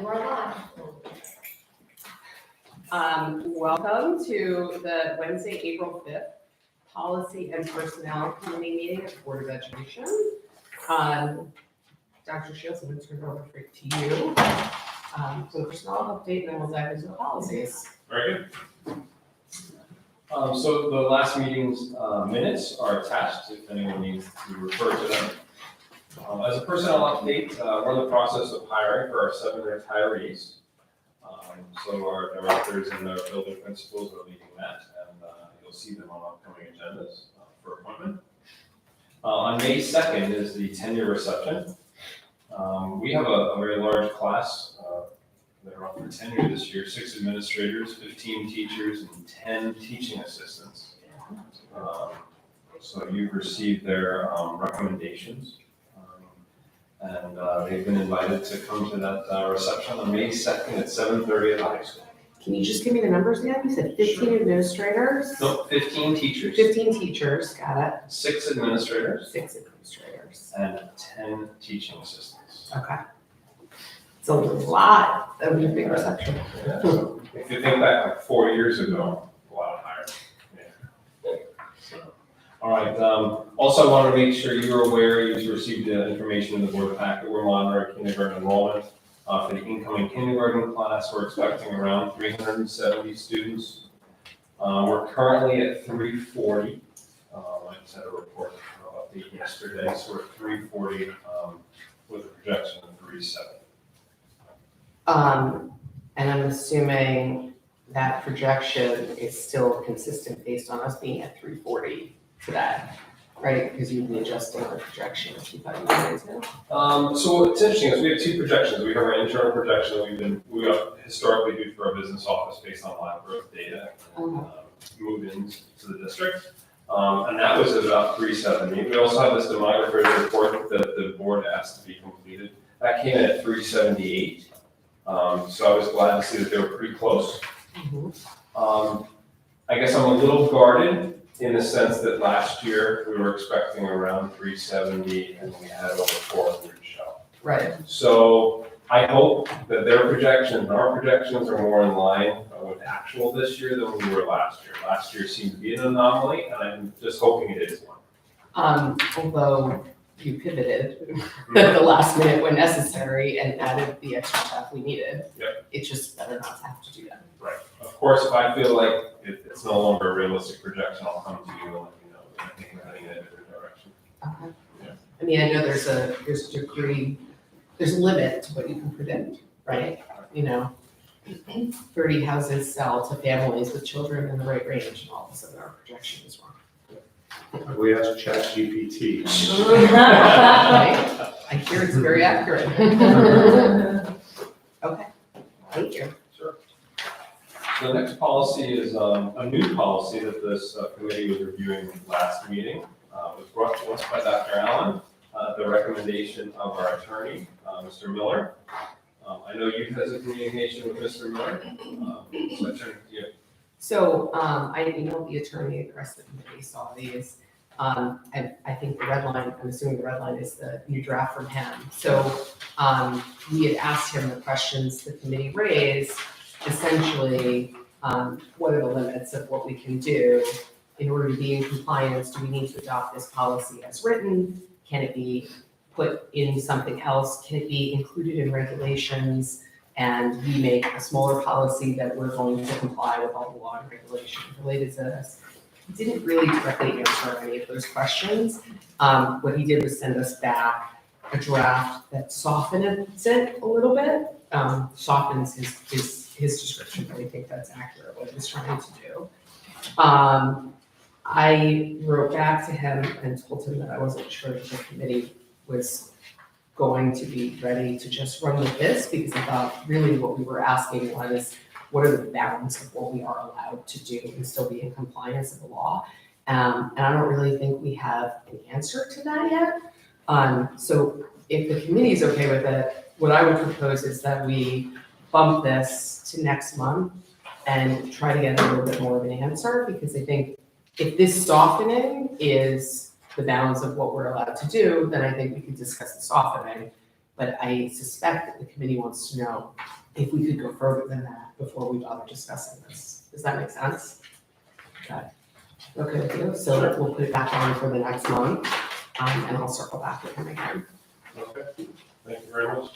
we're live. Welcome to the Wednesday, April 5th, Policy and Personnel Committee meeting of the Board of Education. Dr. Shields, I'm going to turn it over to you for the personnel update, and then we'll dive into the policies. Very good. So the last meeting's minutes are attached if anyone needs to refer to them. As a personnel update, we're in the process of hiring for our 7 retirees. So our directors and our building principals are leading that, and you'll see them on upcoming agendas for appointment. On May 2nd is the 10-year reception. We have a very large class that are up for tenure this year, 6 administrators, 15 teachers, and 10 teaching assistants. So you've received their recommendations. And they've been invited to come to that reception on May 2nd at 7:30 at the high school. Can you just give me the numbers again? You said 15 administrators? No, 15 teachers. 15 teachers, got it. 6 administrators. 6 administrators. And 10 teaching assistants. Okay. It's a lot. That would be a big reception. Yeah, so if you think back like 4 years ago, a lot higher. Yeah. So, all right. Also, I want to make sure you're aware you received the information in the board packet. We're monitoring kindergarten enrollment for the incoming kindergarten class. We're expecting around 370 students. We're currently at 340. I just had a report update yesterday, so we're at 340 with a projection of 370. And I'm assuming that projection is still consistent based on us being at 340 today, right? Because you'd be adjusting the projection if you thought you wanted to. So what's interesting is we have 2 projections. We have our internal projection we historically do for our business office based on live growth data and move-ins to the district. And that was at about 370. We also have this demographics report that the board asked to be completed. That came in at 378. So I was glad to see that they were pretty close. I guess I'm a little guarded in the sense that last year we were expecting around 370 and we had over 400 show. Right. So I hope that their projections, our projections are more in line with actual this year than we were last year. Last year seemed to be an anomaly, and I'm just hoping it is one. Although you pivoted at the last minute when necessary and added the extra staff we needed. Yep. It's just better not to have to do that. Right. Of course, if I feel like it's no longer a realistic projection, I'll come to you and let you know that I think we're heading in a different direction. Okay. Yeah. I mean, I know there's a degree, there's a limit to what you can predict, right? You know, 30 houses sell to families with children in the right range, and all of a sudden our projection is wrong. We asked ChatGPT. Right? I hear it's very accurate. Okay, thank you. Sure. The next policy is a new policy that this committee was reviewing last meeting. It was brought to us by Dr. Allen, the recommendation of our attorney, Mr. Miller. I know you've had some communication with Mr. Miller, so I turn it to you. So I emailed the attorney, the rest of the committee saw these. And I think the red line, I'm assuming the red line is the new draft from him. So we had asked him the questions the committee raised, essentially, what are the limits of what we can do in order to be in compliance? Do we need to adopt this policy as written? Can it be put in something else? Can it be included in regulations? And we make a smaller policy that we're going to comply with all the law and regulations related to this. He didn't really directly answer any of those questions. What he did was send us back a draft that softens it a little bit, softens his description, but I think that's accurate what he was trying to do. I wrote back to him and told him that I wasn't sure that the committee was going to be ready to just run with this, because I thought really what we were asking was, what are the bounds of what we are allowed to do and still be in compliance with the law? And I don't really think we have an answer to that yet. So if the committee is okay with it, what I would propose is that we bump this to next month and try to get a little bit more of an answer, because I think if this softening is the bounds of what we're allowed to do, then I think we could discuss the softening. But I suspect that the committee wants to know if we could go further than that before we bother discussing this. Does that make sense? Okay with you, so we'll put it back on for the next month, and I'll circle back with him again. Okay, thank you very much.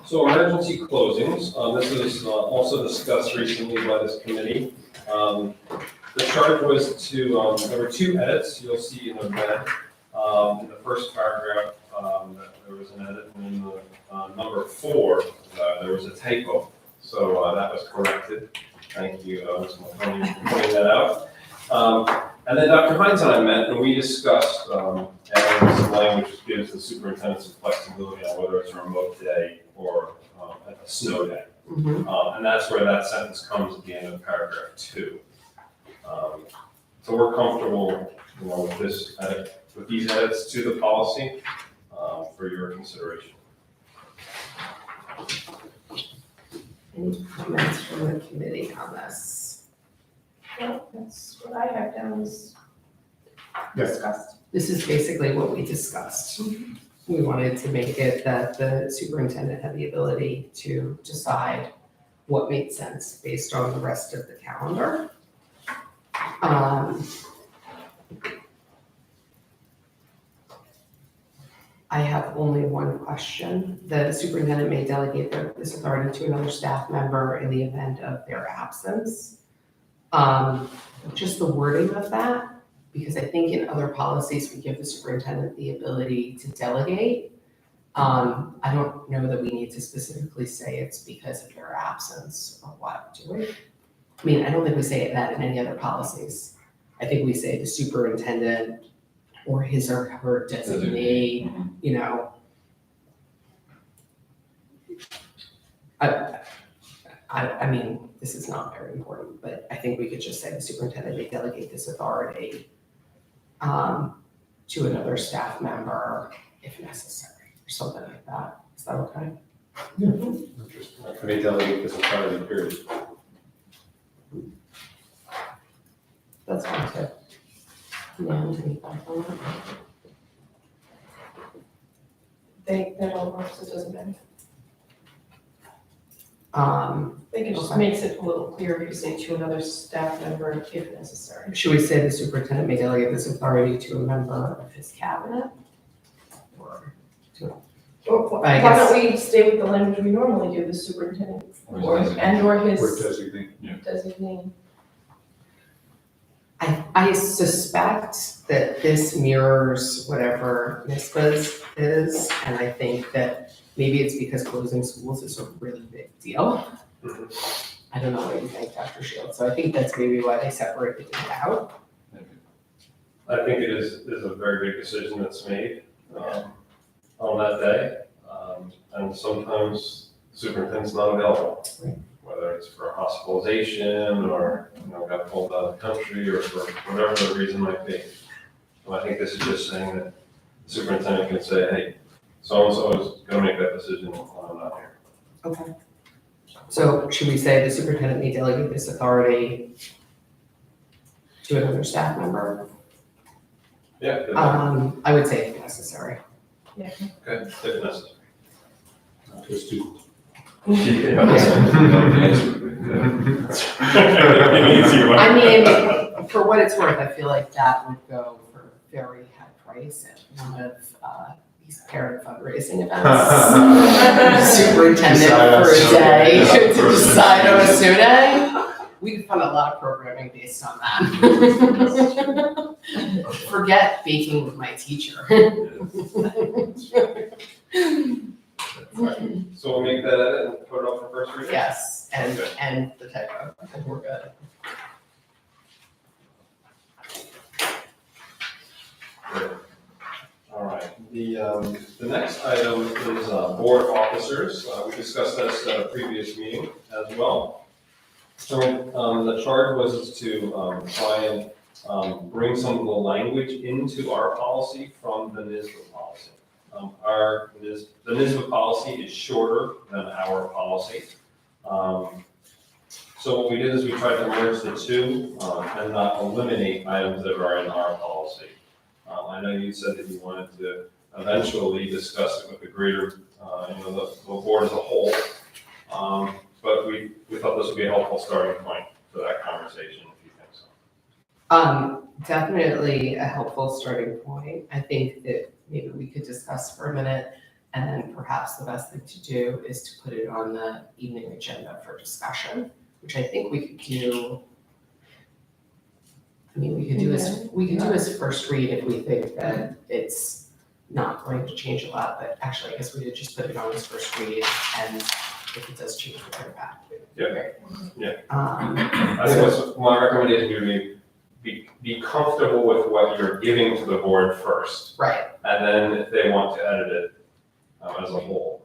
So emergency closings, this was also discussed recently by this committee. The charge was to, there were 2 edits you'll see in the red. In the first paragraph, there was an edit, and in the number 4, there was a typo. So that was corrected. Thank you, Ms. Mahoney, for pointing that out. And then Dr. Hines and I met, and we discussed adding some language which gives the superintendent some flexibility on whether it's a remote day or a snow day. And that's where that sentence comes at the end of paragraph 2. So we're comfortable, with this edit, with these edits to the policy for your consideration. Any comments from the committee on this? Well, that's what I have down as Yeah. discussed. This is basically what we discussed. We wanted to make it that the superintendent had the ability to decide what made sense based on the rest of the calendar. I have only one question. The superintendent may delegate this authority to another staff member in the event of their absence. Just the wording of that, because I think in other policies, we give the superintendent the ability to delegate. I don't know that we need to specifically say it's because of their absence or what, do we? I mean, I don't think we say that in any other policies. I think we say the superintendent or his or her designee, I mean, this is not very important, but I think we could just say the superintendent may delegate this authority to another staff member if necessary, or something like that. Is that okay? Interesting. Can they delegate this authority, period? That's fine too. Yeah, any thoughts on that? That all works, it doesn't matter. Um, I think it just Okay. makes it a little clearer if you say to another staff member if necessary. Should we say the superintendent may delegate this authority to a member of his cabinet? Or to, Or I why guess- don't we stay with the language we normally do, the superintendent or his designee? I suspect that this mirrors whatever NISBA's is, and I think that maybe it's because closing schools is a really big deal. I don't know what you think, Dr. Shields, so I think that's maybe why they separated it out. I think it is a very big decision that's made on that day. And sometimes the superintendent's not available, Right. whether it's for hospitalization or, got pulled out of the country or for whatever the reason might be. So I think this is just saying that the superintendent can say, hey, so-and-so is gonna make that decision while I'm not here. Okay. So should we say the superintendent may delegate this authority to another staff member? Yeah, good. I would say if necessary. Okay, if necessary. Just do. I mean, for what it's worth, I feel like that would go for a very high price at one of these parent fundraising events. Superintendent for a day to decide on a snow day. We could fund a lot of programming based on that. Forget baking with my teacher. So we'll make that edit and put it up for first reading? Yes, and the typo, and we're good. Great. All right, the next item is board officers. We discussed this at a previous meeting as well. So the charge was to try and bring some of the language into our policy from the NISBA policy. The NISBA policy is shorter than our policy. So what we did is we tried to merge the two and not eliminate items that are in our policy. I know you said that you wanted to eventually discuss it with the greater, the board as a whole. But we thought this would be a helpful starting point for that conversation, if you think so. Definitely a helpful starting point. I think that maybe we could discuss for a minute, and then perhaps the best thing to do is to put it on the evening agenda for discussion, which I think we could do. I mean, we could do his first read if we think that it's not going to change a lot, but actually, I guess we could just put it on his first read, and if it does change, we'll bring it back. Yeah. Um, I think what's my recommendation would be comfortable with what you're giving to the board first. right. And then if they want to edit it as a whole,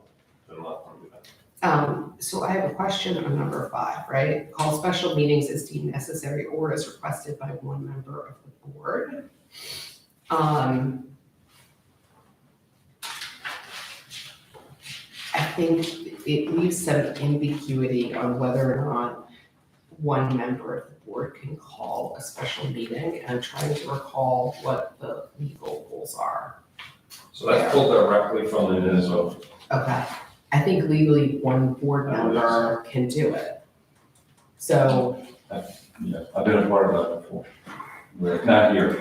then let them do that. So I have a question on number 5, right? Call special meetings as deemed necessary or as requested by one member of the board. I think it leaves some ambiguity on whether or not one member of the board can call a special meeting. And I'm trying to recall what the legal rules are. So that's pulled directly from the Minnesota. Okay, I think legally one board member can do it. So, Yeah, I've been a part of that before. We're not here,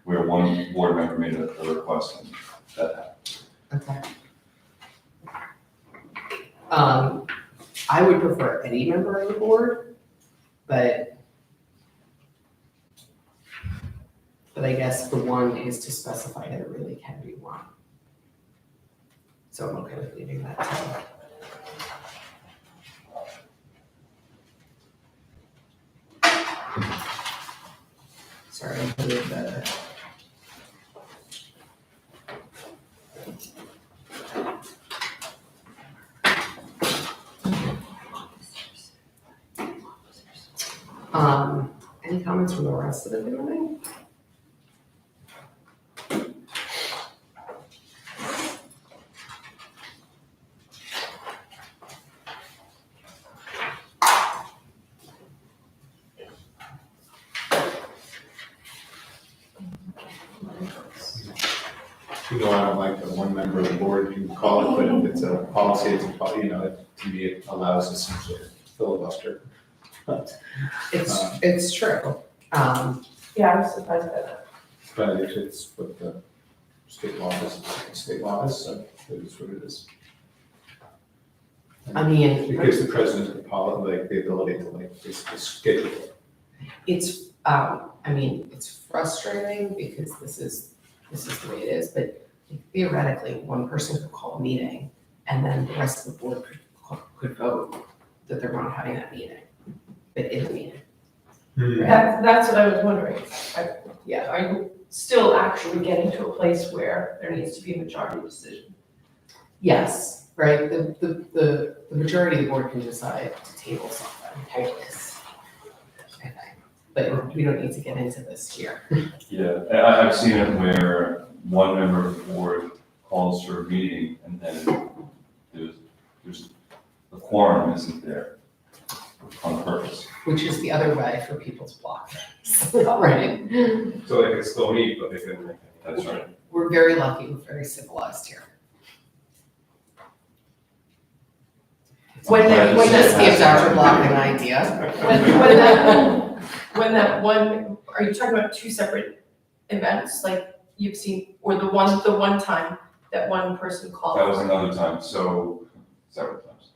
where one board member made a request and that happened. okay. I would prefer any member of the board, but I guess the one is to specify that it really can be one. So I'm okay with leaving that too. Sorry, I'm putting the. Any comments from the rest of the building? You know, I don't like the one member of the board can call it, but if it's a policy, it's a, to me, it allows us some sort of filibuster. It's true. Yeah, I was surprised by that. But if it's what the state law is, so it is what it is. I mean, It gives the president the ability to basically schedule it. it's, it's frustrating because this is the way it is, but theoretically, one person could call a meeting and then the rest of the board could vote that they're not having that meeting, but in the meeting. That's what I was wondering. Yeah. Are you still actually getting to a place where there needs to be a majority decision? Yes, right, the majority of the board can decide to table something, I guess. I think, but we don't need to get into this here. Yeah, and I've seen it where one member of the board calls for a meeting and then there's the quorum isn't there on purpose. Which is the other way for people to block things, right? So they could still meet, but they couldn't make it. That's right. We're very lucky, we're very civilized here. When that- when Just that- give Dr. Block an idea. When that one, are you talking about 2 separate events, like you've seen, or the one time that one person called? That was another time, so several times.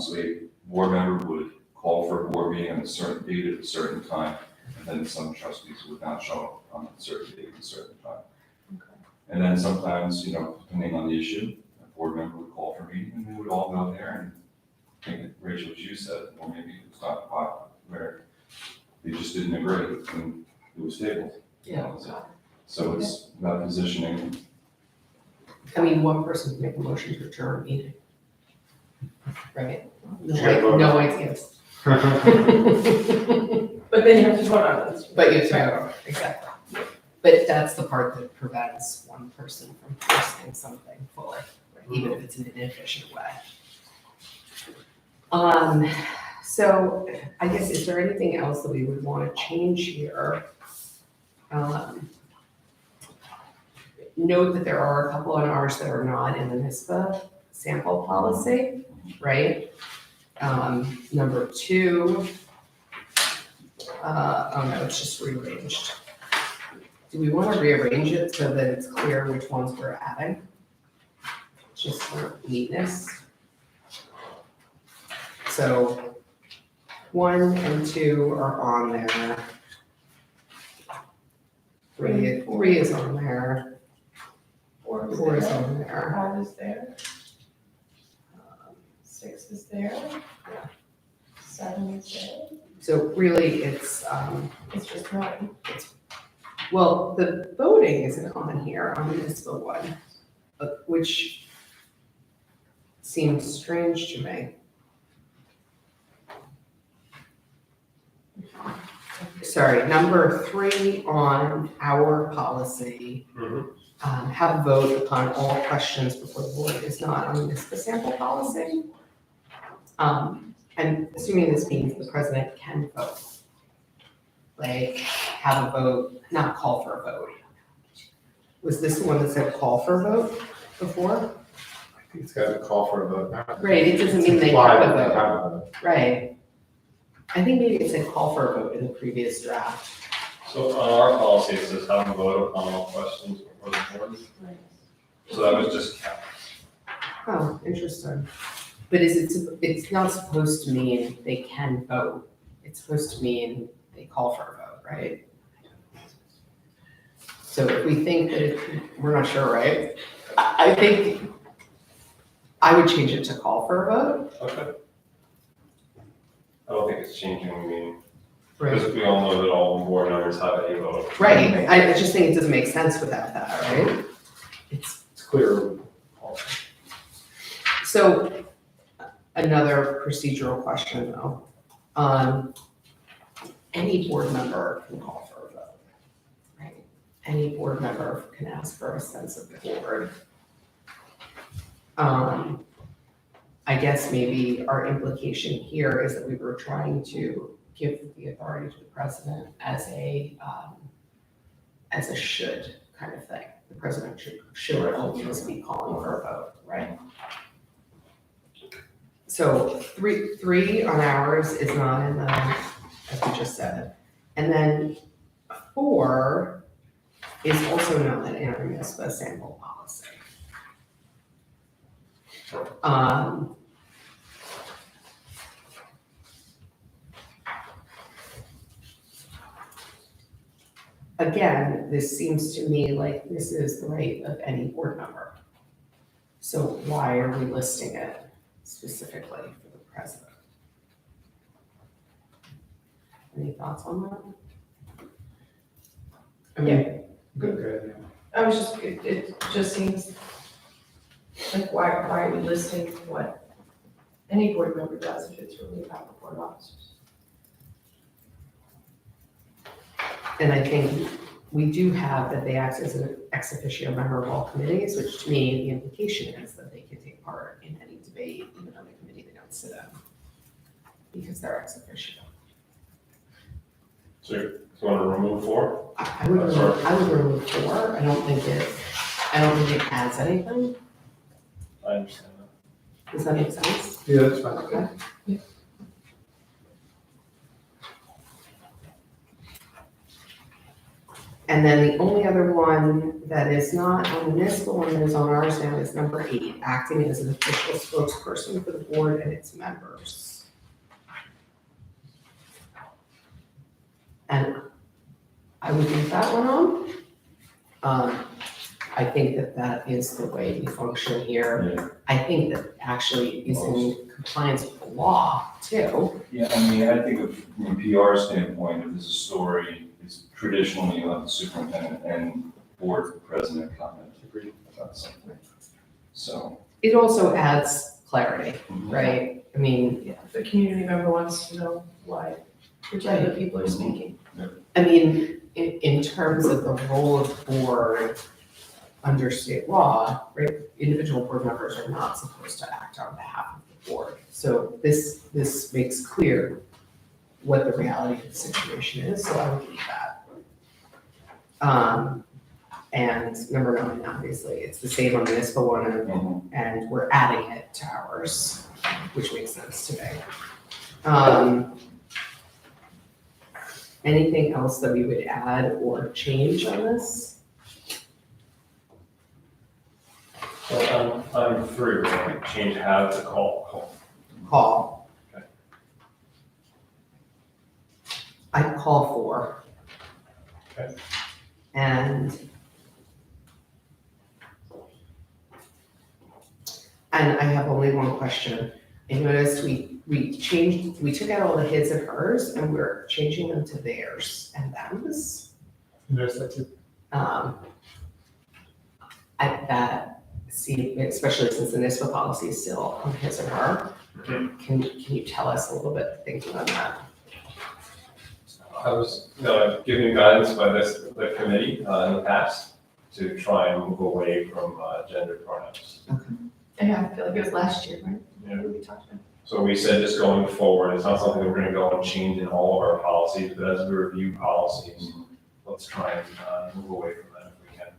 So a board member would call for a board meeting on a certain date at a certain time, and then some trustees would not show up on a certain date at a certain time. Okay. And then sometimes, depending on the issue, a board member would call for a meeting and we would all go there and I think, Rachel, as you said, or maybe it's not popular, where they just didn't agree and it was tabled. Yeah. So it's about positioning. I mean, one person can make a motion to adjourn a meeting. Right? Sure. No ideas. But then you have to vote on this. But you have to vote, exactly. But that's the part that prevents one person from forcing something fully, even if it's in an inefficient way. So I guess, is there anything else that we would want to change here? note that there are a couple on ours that are not in the NISBA sample policy, right? Number 2, oh no, it's just rearranged. Do we want to rearrange it so that it's clear which ones we're adding? Just for neatness. So 1 and 2 are on there. 3 is on there. 4 is 4 is there, on there. 5 is there, 6 is there. 7 is there, So really, it's, it's just 9. well, the voting isn't on here, on the municipal one, which seems strange to me. Sorry, number 3 on our policy, have a vote upon all questions before the board is not on the municipal sample policy. I'm assuming this means the president can vote. Like, have a vote, not call for a vote. Was this the one that said call for a vote before? I think it's got to call for a vote now. Right, it doesn't mean they Implied have a that they vote. have a vote. Right. I think maybe it said call for a vote in the previous draft. So on our policy, it says have a vote upon all questions before the board. So that was just kept. Oh, interesting. But it's not supposed to mean they can vote. It's supposed to mean they call for a vote, right? So if we think that we're not sure, right? I think I would change it to call for a vote. Okay. I don't think it's changing the meaning, Right. because we all know that all board members have a vote. Right, I just think it doesn't make sense without that, right? It's clear. So, another procedural question though. Any board member can call for a vote, right? Any board member can ask for a sense of the board. I guess maybe our implication here is that we were trying to give the authority to the president as a should kind of thing. The president should always be calling for a vote, right? So 3 on ours is not in the, as we just said. And then 4 is also not in our municipal sample policy. Again, this seems to me like this is the right of any board member. So why are we listing it specifically for the president? Any thoughts on that? I mean, Good. I was just, it just seems like why are we listing what any board member does if it's really about the board officers? And I think we do have that they act as an ex officio member of all committees, which to me, the implication is that they can take part in any debate, even on a committee they don't sit on, because they're ex officio. So you want to remove 4? I would remove 4. I don't think it adds anything. I understand that. Does that make sense? Yeah, that's fine. Okay. And then the only other one that is not on the municipal one that is on ours now is number 8, acting as an official spokesperson for the board and its members. And I would leave that one on. I think that that is the way we function here. Yeah. I think that actually is in compliance with the law too. Yeah, I mean, I think from a PR standpoint, if there's a story, it's traditionally you have the superintendent and board president comment about something. So. It also adds clarity, right? I mean, If the community member wants to know why whichever people are speaking. I mean, in terms of the role of the board under state law, right, individual board members are not supposed to act on behalf of the board. So this makes clear what the reality of the situation is, so I would leave that. And number 9, obviously, it's the same on municipal one, and we're adding it to ours, which makes sense to me. Anything else that we would add or change on this? So I'm 3, we're going to change have to call. Call. Okay. I'd call 4. Okay. And I have only one question. I noticed we took out all the his and hers, and we're changing them to theirs and thems. There's that too. Especially since the NISBA policy is still on his or her, can you tell us a little bit thinking on that? I was, given guidance by the committee in the past to try and move away from gender pronouns. Yeah, I feel like it was last year, right? Yeah. We talked about. So we said just going forward, it's not something we're gonna go and change in all of our policies, but as we review policies, let's try and move away from that if we can.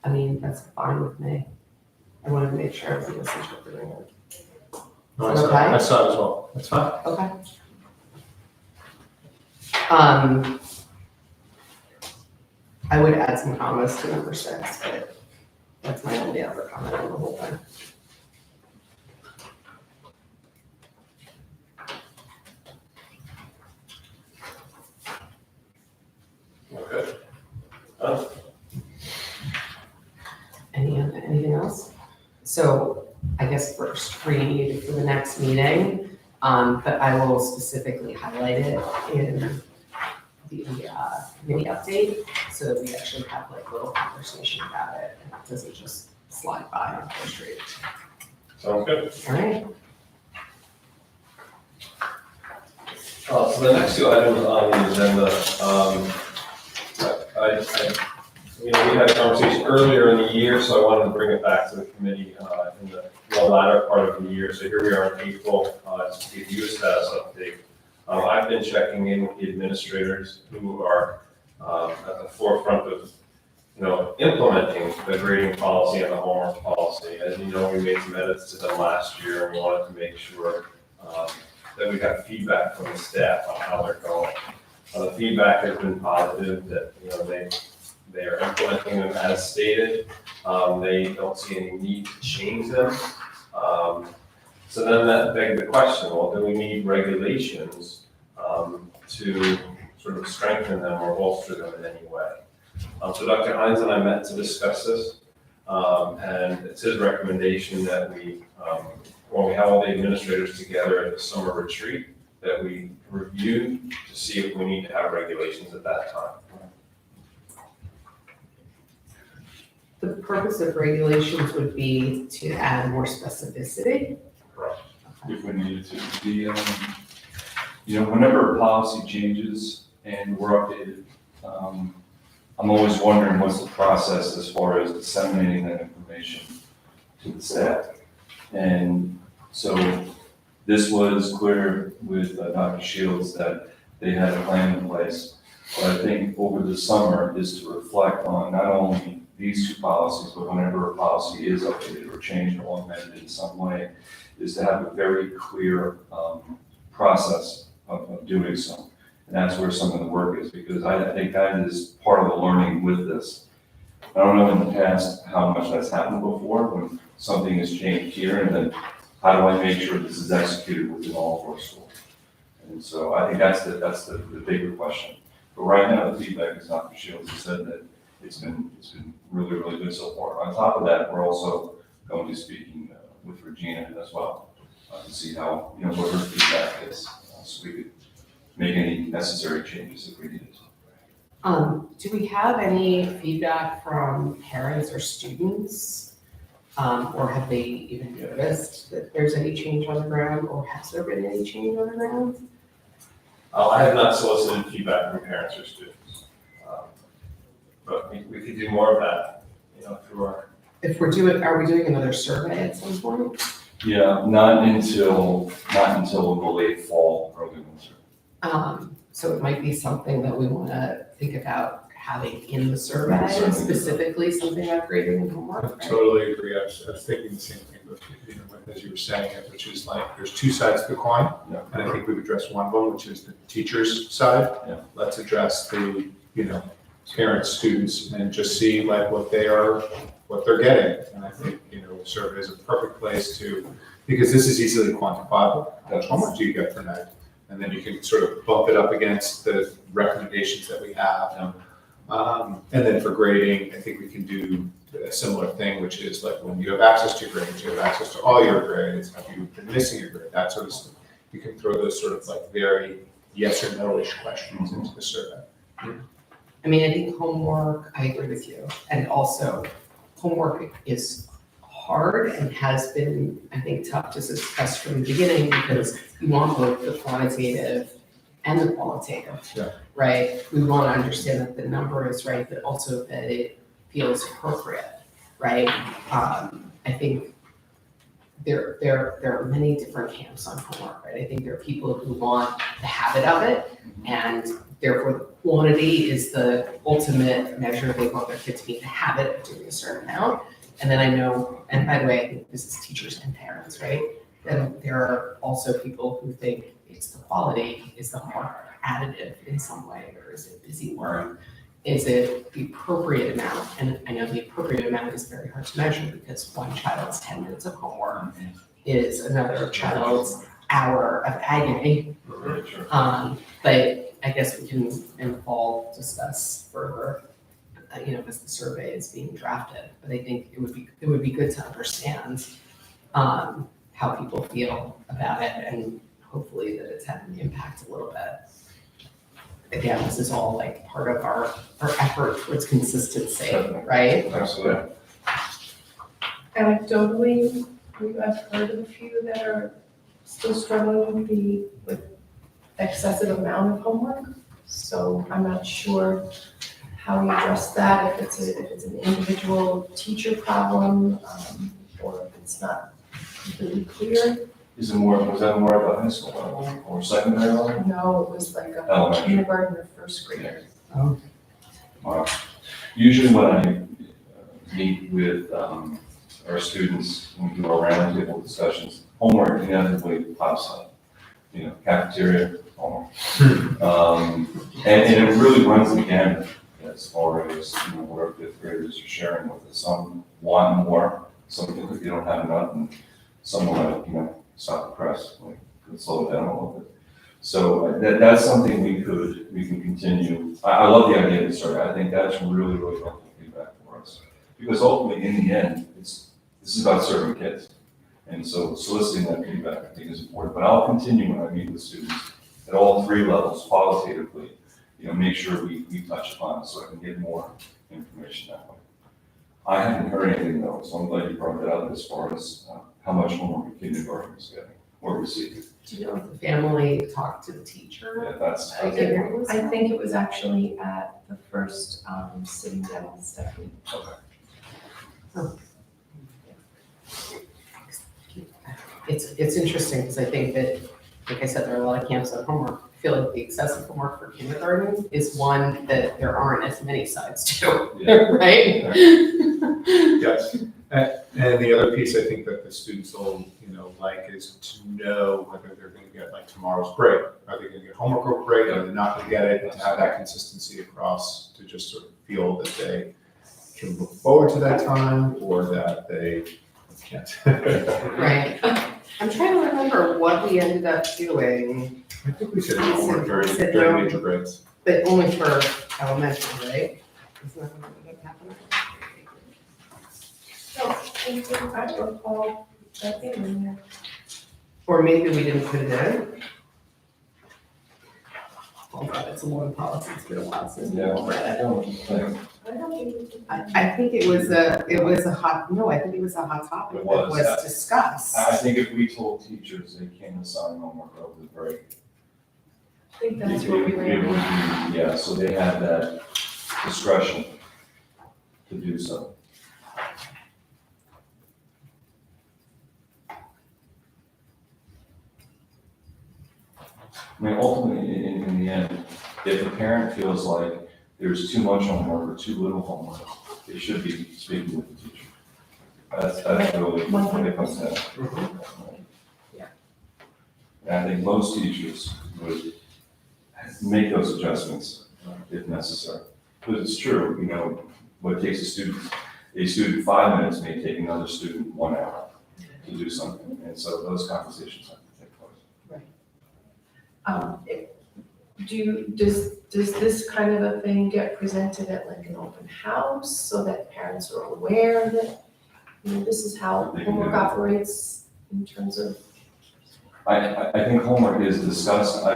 I mean, that's fine with me. I wanted to make sure everyone was interpreting it. No, Okay. I saw it as well. That's fine. Okay. I would add some comments to number 6, but that's my only other comment on the whole thing. Okay. Anything else? So I guess first read for the next meeting, but I will specifically highlight it in the committee update so that we actually have like a little conversation about it and it doesn't just slide by on first read. Sounds good. All right. So the next 2 items on the agenda, we had a conversation earlier in the year, so I wanted to bring it back to the committee in the latter part of the year. So here we are in April, to give you a status update. I've been checking in with the administrators who are at the forefront of, implementing the grading policy and the homework policy. As you know, we made some edits to them last year, and we wanted to make sure that we got feedback from the staff on how they're going. The feedback has been positive, that, they are implementing them as stated. They don't see any need to change them. So then that begs the question, well, do we need regulations to sort of strengthen them or bolster them in any way? So Dr. Hines and I met to discuss this, and it's his recommendation that when we have all the administrators together at the summer retreat, that we review to see if we need to have regulations at that time. The purpose of regulations would be to add more specificity. Correct. If we needed to. Whenever a policy changes and we're updated, I'm always wondering what's the process as far as disseminating that information to the staff. And so this was clear with Dr. Shields that they had a plan in place. But I think over the summer is to reflect on not only these 2 policies, but whenever a policy is updated or changed or amended in some way, is to have a very clear process of doing so. And that's where some of the work is, because I think that is part of the learning with this. I don't know in the past how much that's happened before, when something has changed here, and then how do I make sure this is executed within all of our schools? And so I think that's the bigger question. But right now, the feedback is Dr. Shields has said that it's been really, really good so far. On top of that, we're also going to be speaking with Regina as well to see how, what her feedback is, so we could make any necessary changes if we needed to. Do we have any feedback from parents or students? Or have they even noticed that there's any change on the ground, or has there been any change on the ground? I have not solicited feedback from parents or students. But we could do more of that, through our. Are we doing another survey at some point? Yeah, not until the late fall, early winter. So it might be something that we want to think about having in the survey, Certainly. specifically something about grading and homework, I right? totally agree. I was thinking the same thing, but, you know, as you were saying it, which is like, there's two sides to the coin. Yeah. And I think we've addressed one of them, which is the teacher's side. Yeah. Let's address the, you know, parents, students, and just see like what they're getting. And I think, you know, survey is a perfect place to, because this is easily quantifiable. How much do you get per night? And then you can sort of bump it up against the recommendations that we have. And then for grading, I think we can do a similar thing, which is like when you have access to grades, you have access to all your grades, have you been missing a grade, that sort of stuff. You can throw those sort of like very yes or no-ish questions into the survey. I mean, I think homework, I agree with you, and also homework is hard and has been, I think, tough to discuss from the beginning because you want both the quantitative and the qualitative. Yeah. Right? We want to understand that the number is right, but also that it feels appropriate, right? I think there are many different camps on homework, right? I think there are people who want the habit of it, and therefore the quantity is the ultimate measure. They want their kids to be in the habit of doing a certain amount. And then I know, and by the way, I think this is teachers and parents, right? Then there are also people who think it's the quality, is the homework additive in some way, or is it busy work? Is it the appropriate amount? And I know the appropriate amount is very hard to measure because one child's 10 minutes of homework is another child's hour of agony. Very true. But I guess we can in the fall discuss further, as the survey is being drafted. But I think it would be good to understand how people feel about it, and hopefully that it's had an impact a little bit. Again, this is all like part of our effort towards consistency, right? Absolutely. Anecdotally, I've heard of a few that are still struggling with excessive amount of homework. So I'm not sure how we address that, if it's an individual teacher problem, or if it's not completely clear. Was that more at the high school level or secondary level? No, it was like a Elementary. kindergarten or first grader. Wow. Usually when I meet with our students, when we do our roundtable discussions, homework inevitably pops up. Cafeteria, homework. And it really runs the gamut as far as, what our fifth graders are sharing with us. Some want more, some feel like they don't have enough, and some are stop the press, could slow it down a little bit. So that's something we can continue. I love the idea of the survey. I think that's really, really helpful feedback for us. Because ultimately, in the end, this is about serving kids. And so soliciting that feedback, I think, is important. But I'll continue when I meet with students at all three levels, qualitatively, make sure we touch upon it so I can get more information that way. I haven't heard anything though, so I'm glad you brought that up as far as how much homework a kindergarten is getting or receiving. Do you know if the family talked to the teacher? Yeah, that's I think it was actually at the first sitting down with Stephanie. It's interesting because I think that, like I said, there are a lot of camps on homework. I feel like the excessive homework for kindergarten is one that there aren't as many sides to, Yeah. right? Yes, and the other piece I think that the students will, like is to know whether they're gonna get like tomorrow's break. Are they gonna get homework or break, are they not gonna get it? And to have that consistency across, to just sort of feel that they can look forward to that time or that they can't. Right. I'm trying to remember what we ended up doing, I think we said homework We said during no. major breaks. but only for elementary, right? Isn't that what ended up happening? No, I don't recall that being in there. Or maybe we didn't put it in? Oh God, it's a long policy, it's been a while since we Yeah. read it. I don't think it was. I think it was a hot topic It that was. was discussed. I think if we told teachers they can't assign homework over the break. I think that's what we were doing. Yeah, so they had that discretion to do so. I mean, ultimately, in the end, if the parent feels like there's too much homework or too little homework, they should be speaking with the teacher. That's really what it comes down to. Yeah. And I think most teachers would make those adjustments if necessary. Because it's true, you know, what takes a student 5 minutes may take another student 1 hour to do something. And so those conversations have to take place. Does this kind of a thing get presented at like an open house so that parents are aware that, you know, this is how homework operates in terms of? I think homework is discussed. I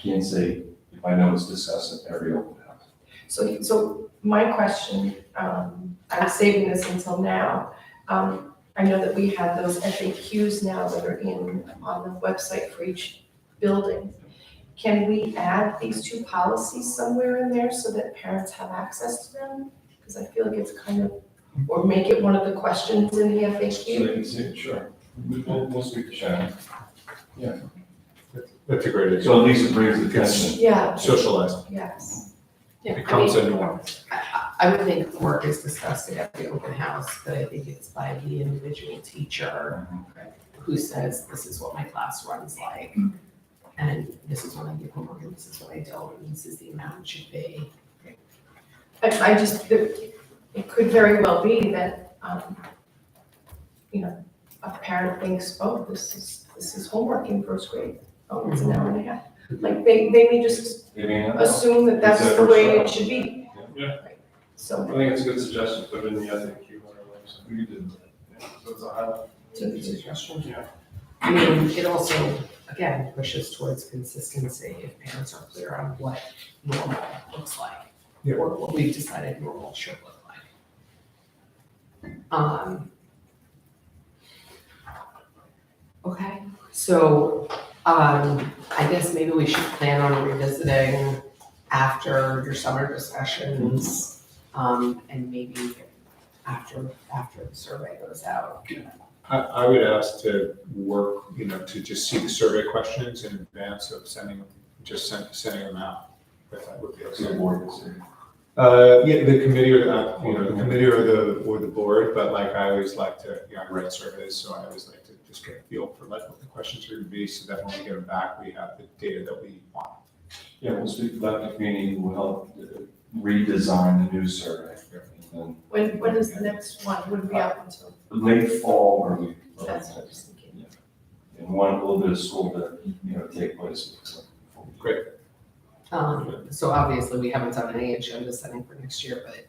can't say if I know it's discussed at every open house. So my question, I'm saving this until now. I know that we have those FAQs now that are on the website for each building. Can we add these 2 policies somewhere in there so that parents have access to them? Because I feel like it's kind of, or make it one of the questions in the So FAQ. they can see it, sure. We'll speak to Shannon. That's a great idea. So at least it brings attention. Yeah, Socialized, yes. becomes a norm. I would think homework is discussed at every open house, but I think it's by the individual teacher who says, this is what my class runs like. And this is when I give homework, and this is what I don't, and this is the amount it should be. I just, it could very well be that, you know, a parent thinks, oh, this is homework in first grade. Oh, it's an hour and a half. Like, they may just assume that that's the way it should be. Yeah. So, I think it's a good suggestion, put it in the FAQ on our website. We did. So it's a highlight. It's a good suggestion. Yeah. I mean, it also, again, pushes towards consistency if parents are clear on what normal looks like. Yeah. Or what we've decided normal should look like. Okay, so, I guess maybe we should plan on revisiting after your summer discussions, and maybe after the survey goes out. I would ask to work, you know, to just see the survey questions in advance of sending them out. If that would be So okay. the board is Yeah, the committee or the committee or the board, but like I always like to, you know, I write surveys, so I always like to just get a feel for like what the questions are gonna be, so that when we get them back, we have the data that we want. Yeah, we'll speak to that community who will help redesign the new survey. And when is the next one? Wouldn't be out until, then late fall, early. that's what I was thinking. And one, a little bit of school to, you know, take place. Great. So obviously, we haven't done any agenda setting for next year, but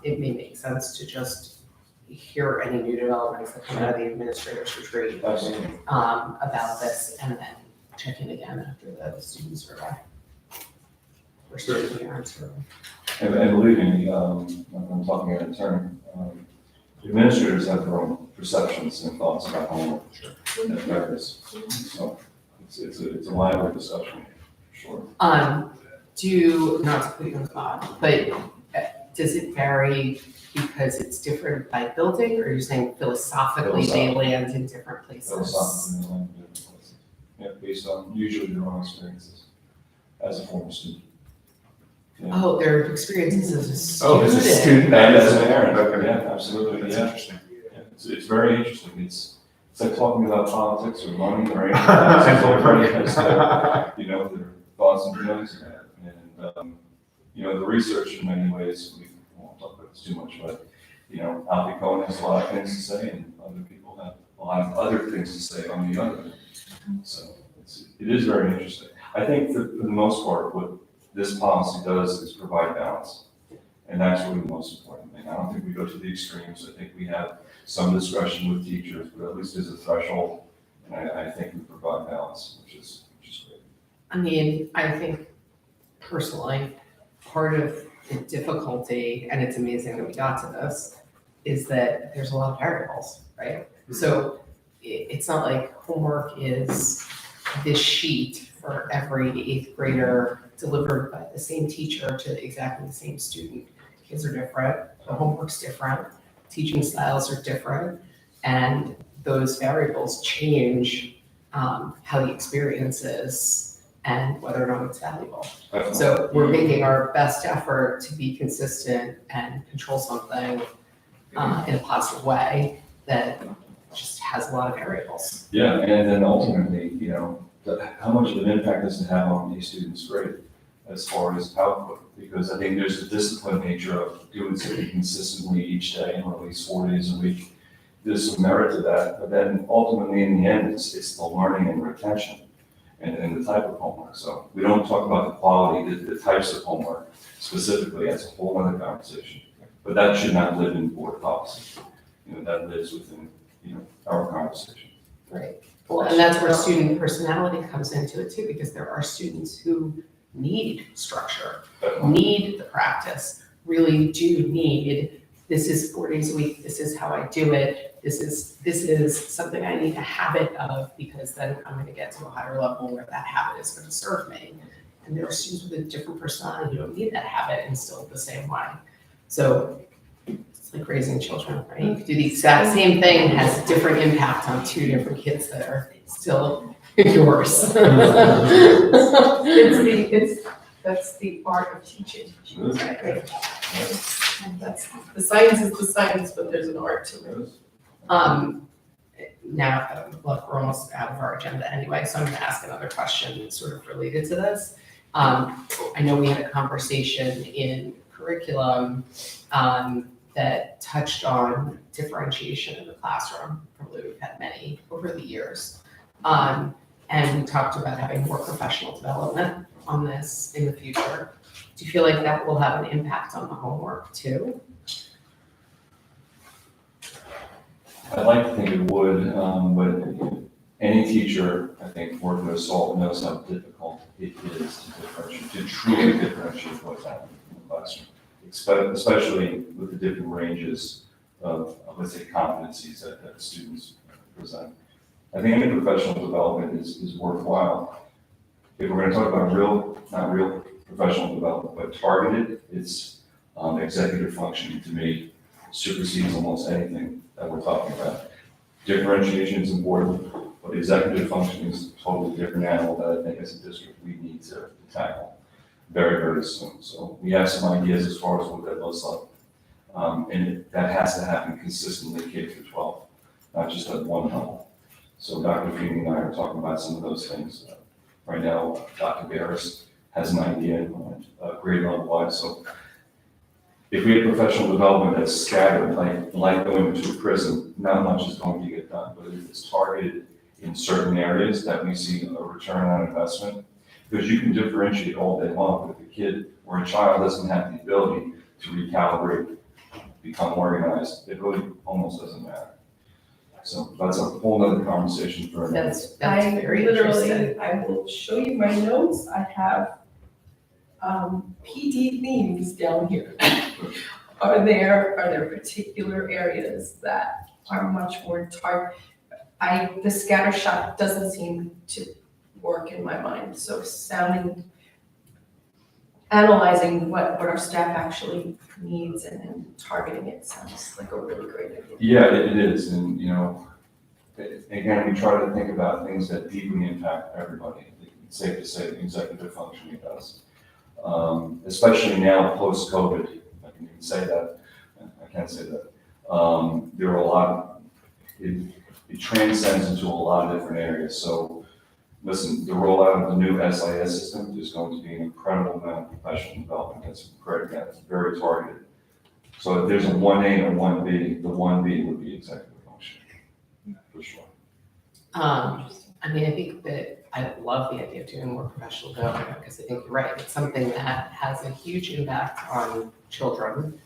it may make sense to just hear any new developments that come out of the administrators retreat Absolutely. about this, and then check in again after the student survey. Or student parent survey. And believe me, I'm talking out of turn, administrators have their own perceptions and thoughts about homework. And practice. So it's a lively discussion, for sure. Not to put you on the spot, but does it vary because it's different by building, or are you saying philosophically they land in different places? Philosophically, they land in different places. Yeah, based on usually their own experiences as a former student. Yeah. Oh, their experiences as a student. Oh, as a student. And as a parent, Okay. yeah, absolutely, That's yeah. interesting. Yeah, it's very interesting. It's like talking about politics or money or anything. Everybody has their, you know, their thoughts and feelings about it. And, you know, the research in many ways, we won't talk about this too much, but, you know, Alfie Cohen has a lot of things to say and other people have a lot of other things to say on the other end. So it is very interesting. I think for the most part, what this policy does is provide balance. And that's really the most important thing. I don't think we go to the extremes. I think we have some discretion with teachers, but at least there's a threshold. And I think we provide balance, which is great. I mean, I think personally, part of the difficulty, and it's amazing that we got to this, is that there's a lot of variables, right? So it's not like homework is this sheet for every 8th grader delivered by the same teacher to exactly the same student. Kids are different, the homework's different, teaching styles are different, and those variables change how the experience is and whether or not it's valuable. Definitely. So we're making our best effort to be consistent and control something in a positive way that just has a lot of variables. Yeah, and then ultimately, how much of an impact does it have on a student's grade as far as output? Because I think there's the discipline nature of doing something consistently each day, or at least 4 days a week. There's some merit to that, but then ultimately in the end, it's the learning and retention and the type of homework. So we don't talk about the quality, the types of homework specifically, that's a whole other conversation. But that should not live in board policy. That lives within, our conversation. Right. Well, and that's where student personality comes into it too, because there are students who need structure, need the practice, really do need, this is 4 days a week, this is how I do it, this is something I need a habit of, because then I'm gonna get to a higher level where that habit is gonna serve me. And there are students with a different personality who don't need that habit instilled the same way. So it's like raising children, right? You could do the exact same thing, has a different impact on 2 different kids that are still yours. That's the art of teaching. It is. Right? And that's, the science is the science, but there's an art to it. Now, look, we're almost out of our agenda anyway, so I'm gonna ask another question sort of related to this. I know we had a conversation in curriculum that touched on differentiation in the classroom. Probably we've had many over the years. And we talked about having more professional development on this in the future. Do you feel like that will have an impact on the homework too? I'd like to think it would, but any teacher, I think, working with SALT knows how difficult it is to differentiate, to truly differentiate what's happening in the classroom, especially with the different ranges of let's say, competencies that students present. I think any professional development is worthwhile. If we're going to talk about not real professional development, but targeted, it's executive functioning to me supersedes almost anything that we're talking about. Differentiation is important, but executive functioning is a totally different animal that I think as a district we need to tackle very, very soon. So we have some ideas as far as what that looks like. And that has to happen consistently K through 12, not just at one level. So Dr. Feeney and I are talking about some of those things. Right now, Dr. Barris has an idea on grade level wise. So if we have professional development that's scattered, like going to a prison, not much is going to get done. But if it's targeted in certain areas that we see a return on investment, because you can differentiate all day long, but if a kid or a child doesn't have the ability to recalibrate, become organized, it really almost doesn't matter. So that's a whole other conversation for another. That's very Literally, interesting. I will show you my notes. I have PD themes down here. Are there particular areas that are much more the scattershot doesn't seem to work in my mind. So analyzing what our staff actually needs and then targeting it sounds like a really great idea. Yeah, it is, and again, we try to think about things that deeply impact everybody. It's safe to say executive functioning does. Especially now, post-COVID, if I can even say that, I can't say that. There are a lot, it transcends into a lot of different areas. So listen, the rollout of the new SIS system is going to be an incredible amount of professional development. That's very targeted. So if there's a 1A and a 1B, the 1B would be executive functioning, for sure. I mean, I think that I love the idea of doing more professional development because I think you're right. It's something that has a huge impact on children.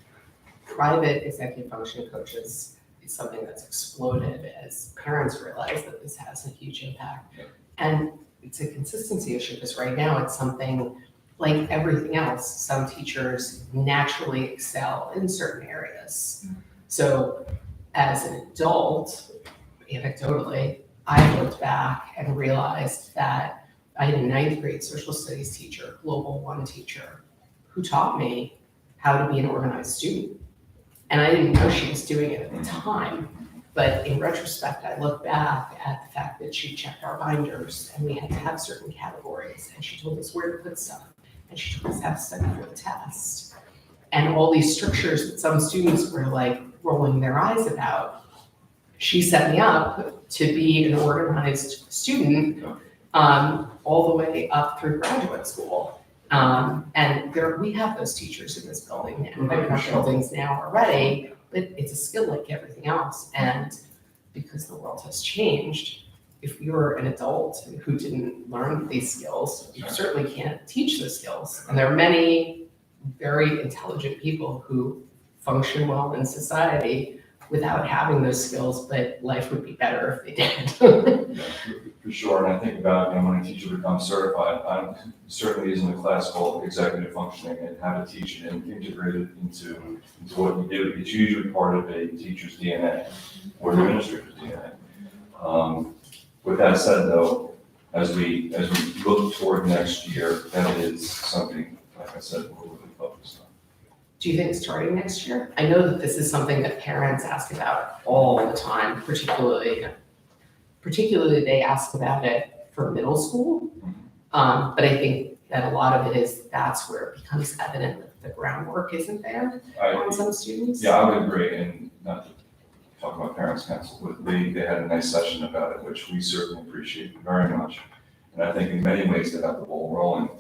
Private executive functioning coaches is something that's exploded as parents realize that this has a huge impact. Yeah. And it's a consistency issue because right now it's something like everything else. Some teachers naturally excel in certain areas. So as an adult, anecdotally, I looked back and realized that I had a 9th grade social studies teacher, Global 1 teacher, who taught me how to be an organized student. And I didn't know she was doing it at the time, But in retrospect, I look back at the fact that she checked our binders and we had to have certain categories and she told us where to put stuff. And she told us how to study for the test. And all these strictures that some students were like rolling their eyes about, she set me up to be an organized student all the way up through graduate school. And we have those teachers in this building and in our buildings now already, but it's a skill like everything else. And because the world has changed, if you're an adult who didn't learn these skills, you certainly can't teach the skills. And there are many very intelligent people who function well in society without having those skills, but life would be better if they did. Yeah, for sure, and I think about, when a teacher becomes certified, I'm certainly is in a class called executive functioning and how to teach it and integrate it into what you do. It's usually part of a teacher's DNA or the administrator's DNA. With that said though, as we look toward next year, that is something, like I said, we're really focused on. Do you think starting next year? I know that this is something that parents ask about all the time, particularly they ask about it for middle school. But I think that a lot of it is that's where it becomes evident that the groundwork isn't there on some students. Yeah, I would agree, and not to talk about parents' council, but they had a nice session about it, which we certainly appreciate very much. And I think in many ways they got the ball rolling.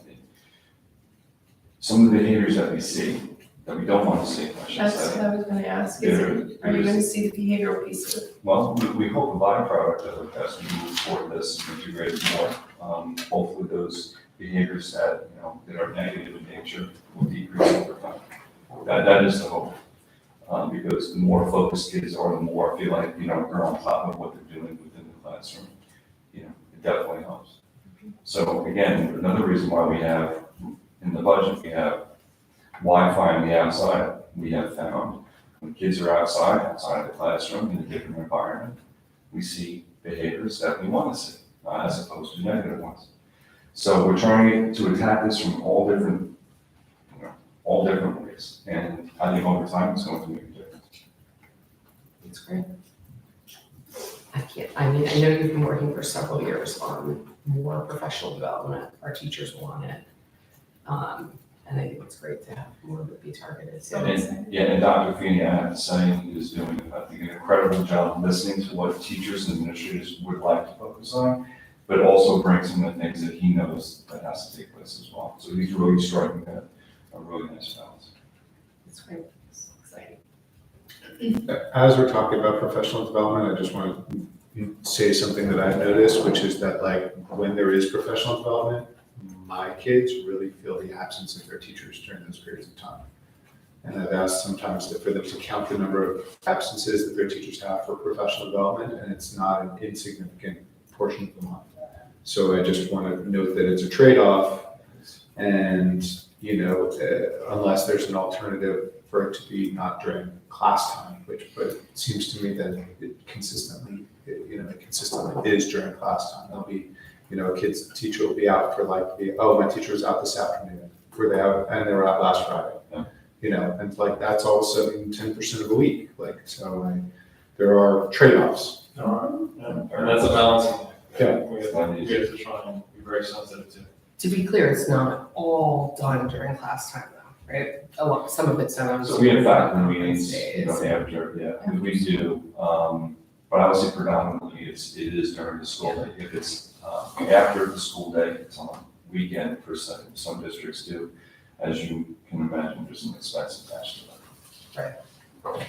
Some of the behaviors that we see, that we don't want to see, I should That's say. what I was gonna ask, are you gonna see the behavioral piece of it? Well, we hope the byproduct of it, as we move forward this and integrate it more, hopefully those behaviors that, that are negative in nature will decrease over time. That is the hope. Because the more focused kids are, the more I feel like, they're on top of what they're doing within the classroom. It definitely helps. So again, another reason why we have, in the budget, we have Wi-Fi on the outside. We have found when kids are outside of the classroom in a different environment, we see behaviors that we want to see, as opposed to negative ones. So we're trying to attack this from all different ways. And I think over time it's going to make a difference. It's great. I know you've been working for several years on more professional development. Our teachers want it. And I think it's great to have more of it be targeted. So And Dr. Feeney, I have to say, is doing, I think, an incredible job listening to what teachers and administrators would like to focus on, but also brings in the things that he knows that has to take place as well. So he's really striking a really nice balance. it's great. It's exciting. As we're talking about professional development, I just want to say something that I've noticed, which is that when there is professional development, my kids really feel the absence of their teachers during those periods of time. And I've asked sometimes for them to count the number of absences that their teachers have for professional development, and it's not an insignificant portion of the month. So I just want to note that it's a trade-off, and unless there's an alternative for it to be not during class time, but it seems to me that it consistently is during class time. There'll be, a kid's teacher will be out for my teacher was out this afternoon, and they were out last Friday. Yeah. And that's all of a sudden 10% of a week. There are trade-offs. All right. And that's a balancing act. Yeah. We have to try and be very sensitive to. To be clear, it's not all done during class time though, right? Some of it's done on. So we have faculty meetings, Wednesdays. after, we do, but I would say predominantly it is during the school day. If it's after the school day, it's on weekend per se. Some districts do, as you can imagine, there's some expense attached to that.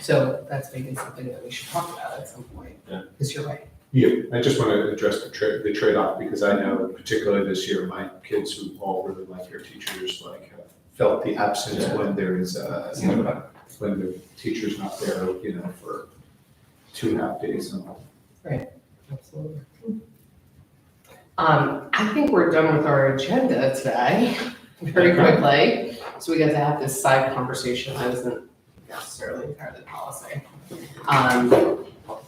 So that's maybe something that we should talk about at some point. Yeah. Because you're right. Yeah, I just want to address the trade-off, because I know particularly this year, my kids who all really like their teachers, have felt the absence when there is, when the teacher's not there, for 2.5 days. Absolutely. I think we're done with our agenda today, very quickly. So we got to have this side conversation. I wasn't necessarily part of the policy.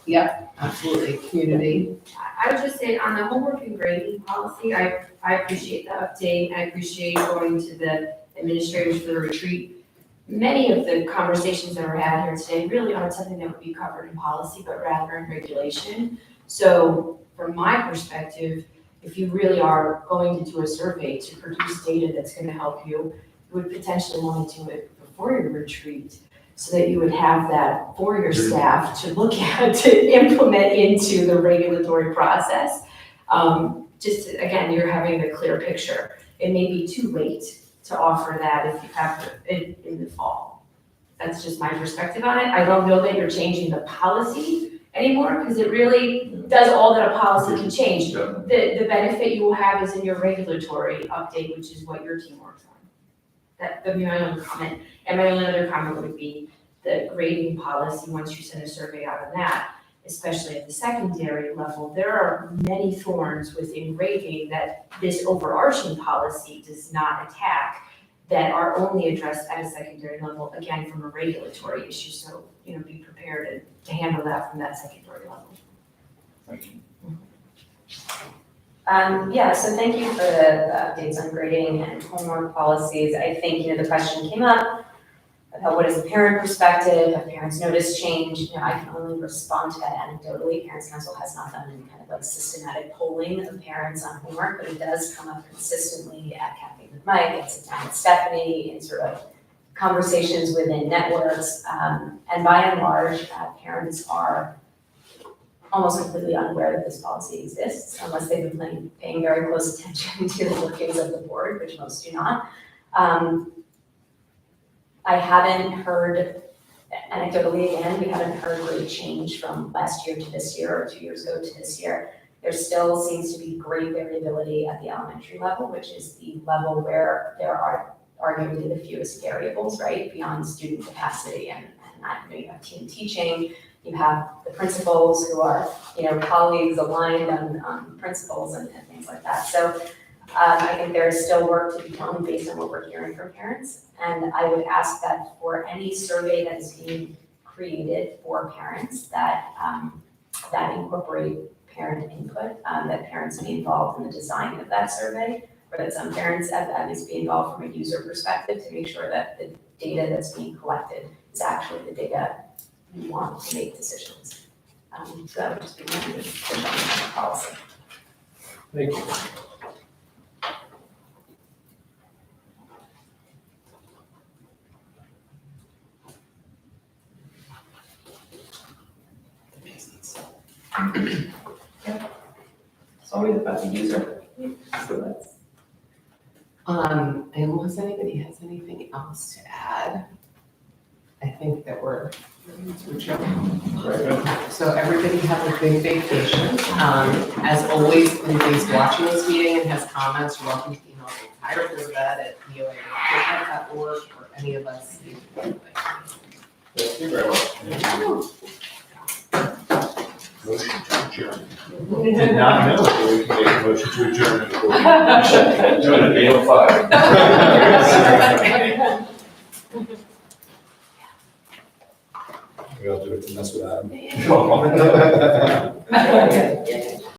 Yeah, absolutely. Community. I would just say on the homework and grading policy, I appreciate the update. I appreciate going to the administrators for the retreat. many of the conversations that were had here today really aren't something that would be covered in policy, but rather in regulation. So from my perspective, if you really are going to do a survey to produce data that's gonna help you, you would potentially want to do it before your retreat, so that you would have that for your staff to look at, to implement into the regulatory process. Just, again, you're having a clear picture. It may be too late to offer that if you have it in the fall. That's just my perspective on it. I don't know that you're changing the policy anymore, because it really does all that a policy can change. The benefit you will have is in your regulatory update, which is what your team works on. That would be my only comment. And my only other comment would be the grading policy, once you send a survey out on that, especially at the secondary level, there are many thorns within grading that this overarching policy does not attack, that are only addressed at a secondary level, again, from a regulatory issue. So, be prepared to handle that from that secondary level. Thank you. So thank you for the updates on grading and homework policies. I think, the question came up about what is the parent perspective, have parents noticed change? I can only respond to that anecdotally. Parents Council has not done any kind of systematic polling of parents on homework, but it does come up consistently at Caffeine with Mike, and sit down with Stephanie, in sort of conversations within networks. And by and large, parents are almost completely unaware that this policy exists, unless they've been paying very close attention to the workings of the board, which most do not. I haven't heard, anecdotally again, we haven't heard great change from last year to this year, or 2 years ago to this year. There still seems to be great variability at the elementary level, which is the level where there are arguably the fewest variables, right, beyond student capacity and that. You have team teaching, you have the principals who are, colleagues aligned on principles and things like that. So I think there is still work to be done based on what we're hearing from parents. And I would ask that for any survey that is being created for parents, that incorporate parent input, that parents be involved in the design of that survey, or that some parents at least be involved from a user perspective to make sure that the data that's being collected is actually the data we want to make decisions. So that would just be my policy. Thank you. It's always about the user. So that's. Unless anybody has anything else to add, I think that we're ready to adjourn. So everybody have a good vacation. As always, if anybody's watching this meeting and has comments, you're welcome to email me, tylerforbat@voa.org, or any of us. Thank you very much. Motion to adjourn. Did not know that we can make a motion to adjourn. Do it at 8:05. Maybe I'll do it to mess with Adam. Yeah.